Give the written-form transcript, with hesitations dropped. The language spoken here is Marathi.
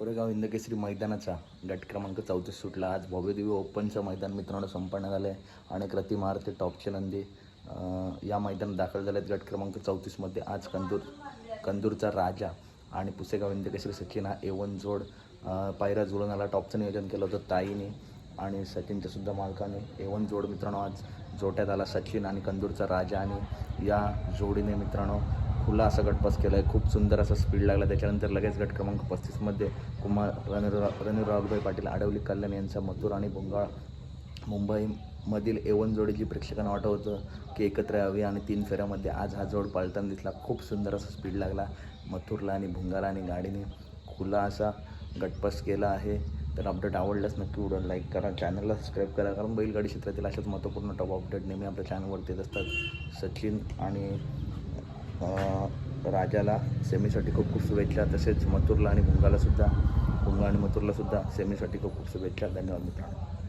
कोरेगाव हिंदकेसरी मैदानाचा गट क्रमांक 34 सुटला. आज भव्यदिव्य ओपनचं मैदान मित्रांनो संपन्न झालं आहे. अनेक रतिमहार ते टॉपचे नंदी या मैदानात दाखल झाले आहेत. गट क्रमांक 34मध्ये आज कंदूरचा राजा आणि पुसेगाव हिंदकेसरी सचिन हा A1 जोड पायरा जुळून आला. टॉपचं नियोजन केलं होतं ताईने आणि सचिनच्या सुद्धा मालकाने. A1 जोड मित्रांनो आज जोट्यात आला. सचिन आणि कंदूरचा राजा आणि या जोडीने मित्रांनो खुला असा गटपास केला आहे. खूप सुंदर असा स्पीड लागला. त्याच्यानंतर लगेच गट क्रमांक 35मध्ये रणवीर राहुलभाई पाटील आडवली कल्याण यांचा मथुर आणि भुंगाळ मुंबईमधील A1 जोडी जी प्रेक्षकांना वाटत होतं की एकत्र यावी आणि 3 फेऱ्यामध्ये आज हा जोड पाळताना दिसला. खूप सुंदर असा स्पीड लागला मथुरला आणि भुंगाला आणि गाडीने खुला असा गटपास केला आहे. तर अपडेट आवडल्यास नक्की व्हिडिओ लाईक करा, चॅनलला सबस्क्राईब करा, कारण बैलगाडी क्षेत्रातील अशाच महत्त्वपूर्ण टॉप अपडेट नेहमी आपल्या चॅनलवरती येत असतात. सचिन आणि राजाला सेमीसाठी खूप खूप शुभेच्छा. तसेच मथुरला आणि भुंगा आणि मथुरला सुद्धा सेमीसाठी खूप खूप शुभेच्छा. धन्यवाद मित्रांनो.